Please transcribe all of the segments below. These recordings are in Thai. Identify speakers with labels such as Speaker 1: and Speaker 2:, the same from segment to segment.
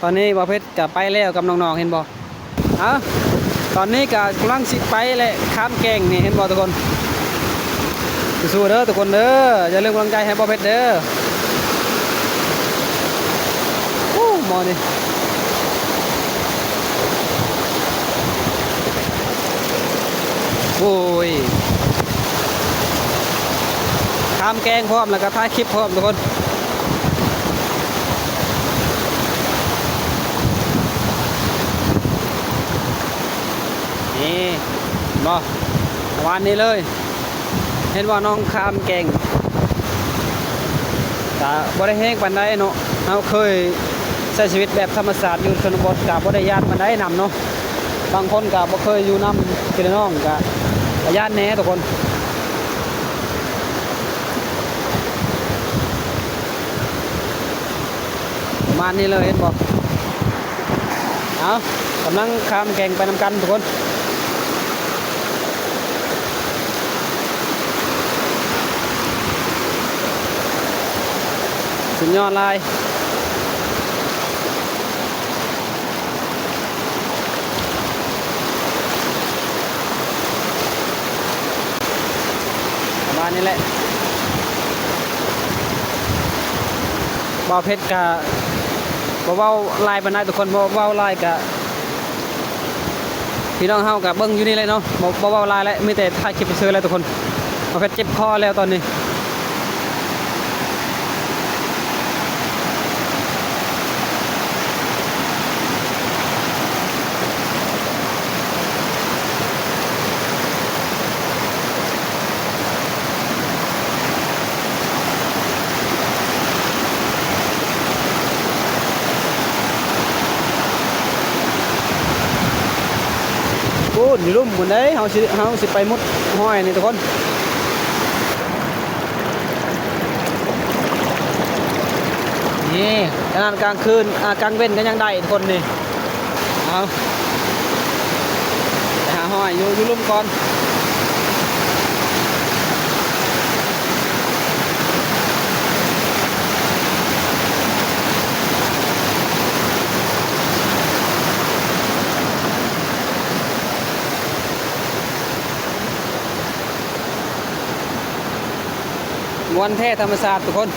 Speaker 1: ตอนนี้บ่าวเพชรกับไปแล้วกับน้องๆเห็นบ่ตอนนี้ก็กำลังสิไปและข้ามแกงนี่เห็นบ่ทุกคนสู้ๆเด้อทุกคนเด้ออย่าลืมกำลังใจให้บ่าวเพชรเด้อหมอนี่โอ้ยข้ามแกงพร้อมแล้วก็ถ่ายคลิปพร้อมทุกคนนี่บ่วันนี้เลยเห็นว่าน้องข้ามแกงแต่บ่ได้แห้งปานใดเนาะเราเคยใช้ชีวิตแบบธรรมชาติอยู่ชนบทกับบ่ได้ญาติปานใดนำเนาะบางคนก็บ่เคยอยู่นำพี่น้องก็ญาติแน่ทุกคนประมาณนี้เลยเห็นบ่กำลังข้ามแกงไปนำกันทุกคนสุดยอดเลยประมาณนี้แหละบ่าวเพชรกะบ่เว้าลายปานใดทุกคนบ่เว้าลายกะพี่น้องเฮากะเบิ่งอยู่นี่เลยเนาะบ่เว้าลายแล้วมีแต่ถ่ายคลิปซื่อแล้วทุกคนบ่าวเพชรเจ็บคอแล้วตอนนี้พูดอยู่ลุ่มบนđấyเฮาสิไปมุดห้อยนี่ทุกคนนี่ขนาดกลางคืนกลางเว้นก็ยังได้ทุกคนนี่เอาไปหาห้อยอยู่ลุ่มก่อนวันแท้ธรรมศาสตร์ทุกคน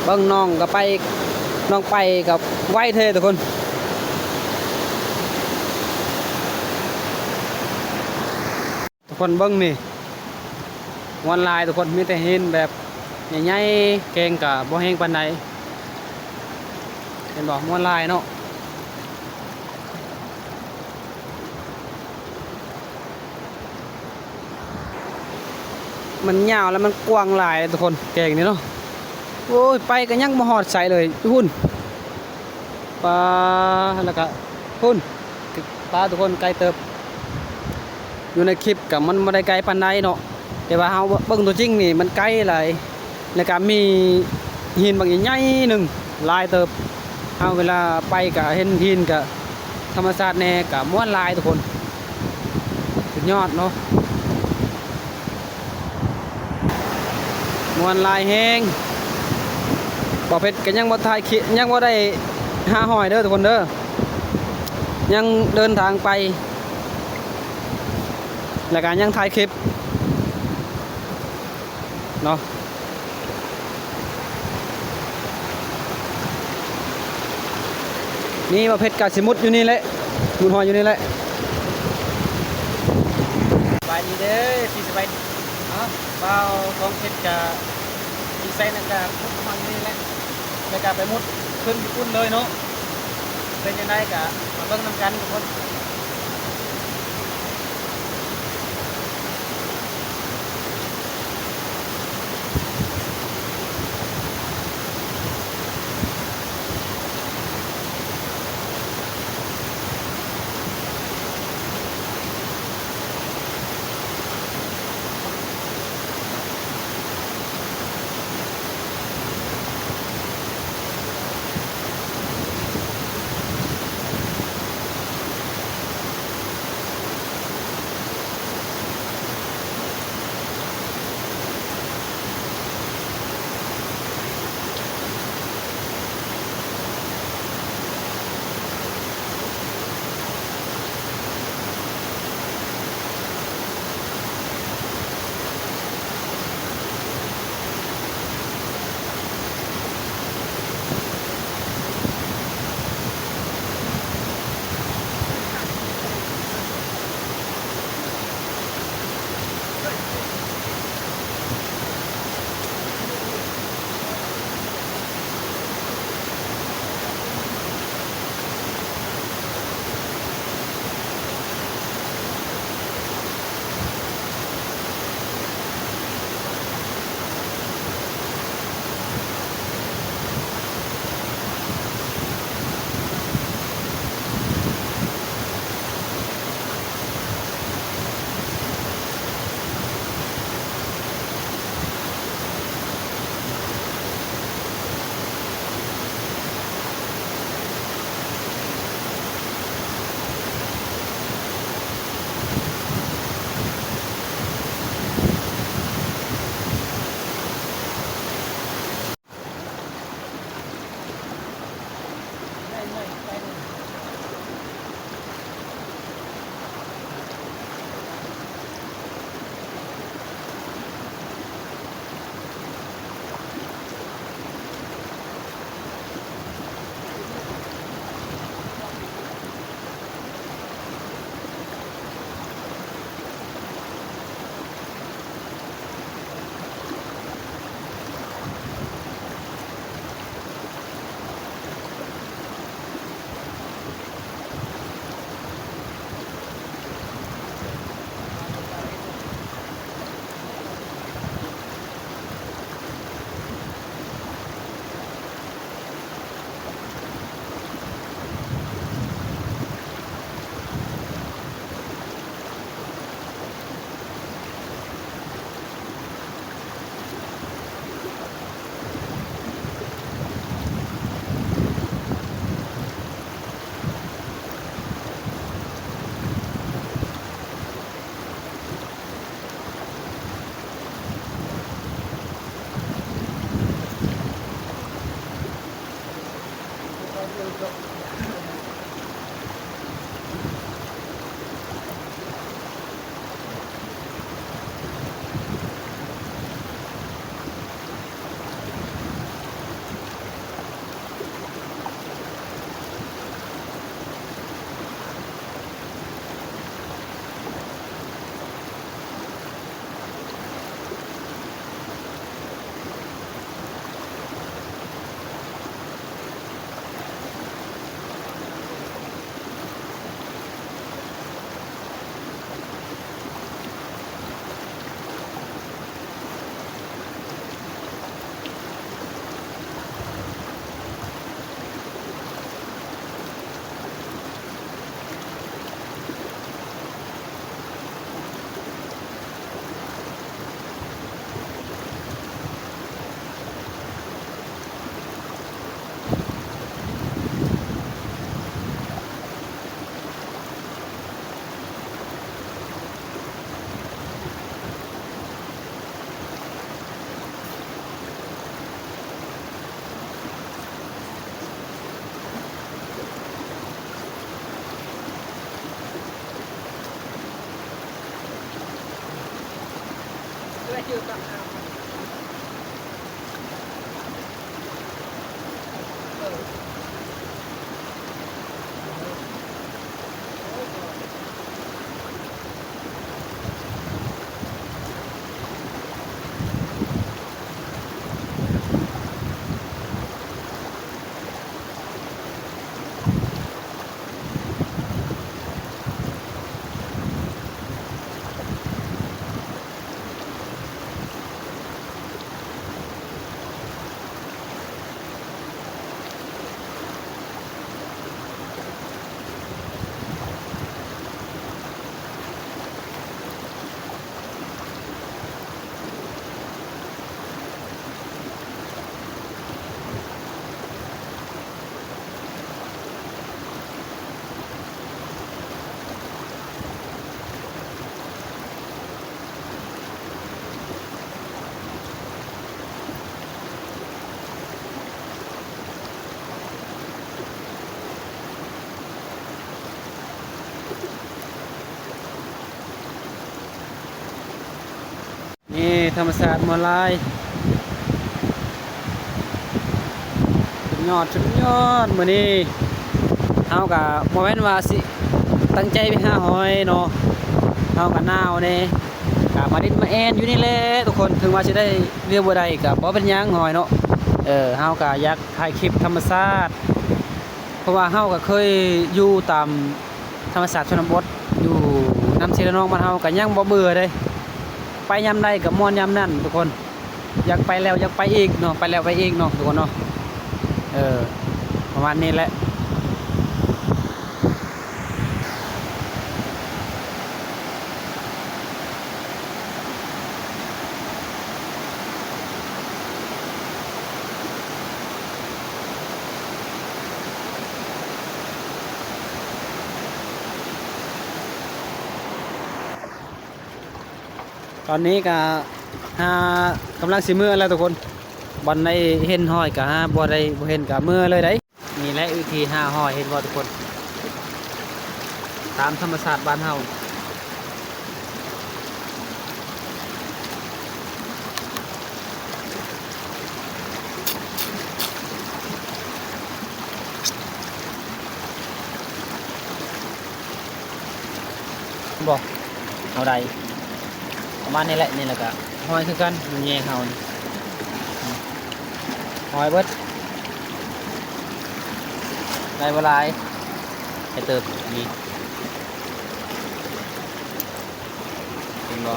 Speaker 1: เบิ้งน้องกับไปน้องไปกับไหวเททุกคนทุกคนเบิ้งนี่วันลายทุกคนมีแต่เห็นแบบใหญ่ๆเก่งกับบ่แห้งปานใดเห็นบอกวันลายเนาะมันยาวแล้วมันกว้างหลายทุกคนเก่งนี่เนาะโอ้ยไปกันยังมาหอดใส่เลยหุ่นปลาแล้วก็หุ่นปลาทุกคนไกลเติบอยู่ในคลิปกับมันไม่ได้ไกลปานใดเนาะแต่ว่าเฮาเบิ่งตัวจริงนี่มันไกลหลายแล้วก็มีหินบางใหญ่ๆหนึ่งลายเติบเฮาเวลาไปกับเห็นหินกับธรรมชาติแน่กับม้วนลายทุกคนสุดยอดเนาะมวนลายแห้งบ่าวเพชรก็ยังบ่ถ่ายคลิปยังบ่ได้หาหอยเด้อทุกคนเด้อยังเดินทางไปแล้วก็ยังถ่ายคลิปเนาะนี่บ่าวเพชรกับสิมุดอยู่นี่แหละมุดหอยอยู่นี่แหละสบายดีเด้อสิสบายบ่าวของเพชรกับดีไซน์นั่นก็มุดหอยอยู่นี่แหละแล้วก็ไปมุดขึ้นญี่ปุ่นเลยเนาะเป็นยังไงกะมาเบิ่งนำกันทุกคน นี่ธรรมศาสตร์มอลายสุดยอดมื้อนี้เฮาก็บ่แม่นว่าสิตั้งใจไปหาหอยเนาะเฮาก็หนาวแน่ก็มาดินมาแอนอยู่นี่แหละทุกคนถึงว่าสิได้เรียกบ่ได้ก็บ่เป็นหยังหอยเนาะเฮาก็อยากถ่ายคลิปธรรมชาติเพราะว่าเฮาก็เคยอยู่ตามธรรมศาสตร์ชนบทอยู่นำเสนองบ้านเฮาก็ยังบ่เบื่อเด้ไปยามใดก็ม่วนยามนั้นทุกคนอยากไปแล้วอยากไปอีกเนาะไปแล้วไปอีกเนาะทุกคนเนาะประมาณนี้แหละตอนนี้ก็กำลังสิมื้อแล้วทุกคนบ่ได้เห็นห้อยก็บ่ได้บ่เห็นก็มื้อเลยได้นี่แหละวิธีหาห้อยเห็นบ่ทุกคนตามธรรมชาติบ้านเฮาบ่เอาได้ประมาณนี้แหละนี่แหละก็ห้อยคือกันมันแยงเฮานี่ห้อยเบิดได้บ่หลายให้เติบนี่เห็นบ่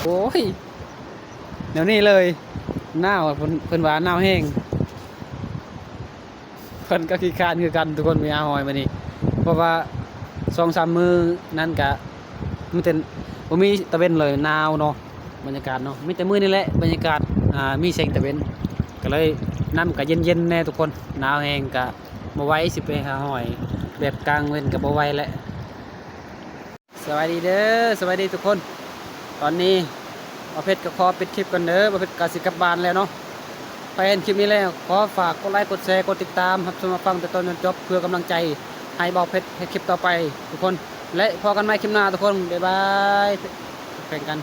Speaker 1: โอ้ยเดี๋ยวนี้เลยหนาวเพิ่นว่าหนาวแห้งเพิ่นก็ขี้คร้านคือกันทุกคนมีอาหอยมานี่เพราะว่า2-3มื้อนั้นก็มีแต่บ่มีตะเวนเลยหนาวเนาะบรรยากาศเนาะมีแต่มื้อนี่แหละบรรยากาศมีแสงตะเวนก็เลยน้ำก็เย็นๆแน่ทุกคนหนาวแห้งก็บ่ไหวสิไปหาหอยแบบกลางเว้นก็บ่ไหวแหละสวัสดีเด้อสวัสดีทุกคนตอนนี้บ่าวเพชรก็ขอปิดคลิปกันเด้อบ่าวเพชรก็สิกลับบ้านแล้วเนาะไปเห็นคลิปนี้แล้วขอฝากกดไลค์กดแชร์กดติดตามครับชมมาฟังแต่ต้นจนจบเพื่อกำลังใจให้บ่าวเพชรให้คลิปต่อไปทุกคนและพอกันใหม่คลิปหน้าทุกคนบ๊ายบายแข่งกัน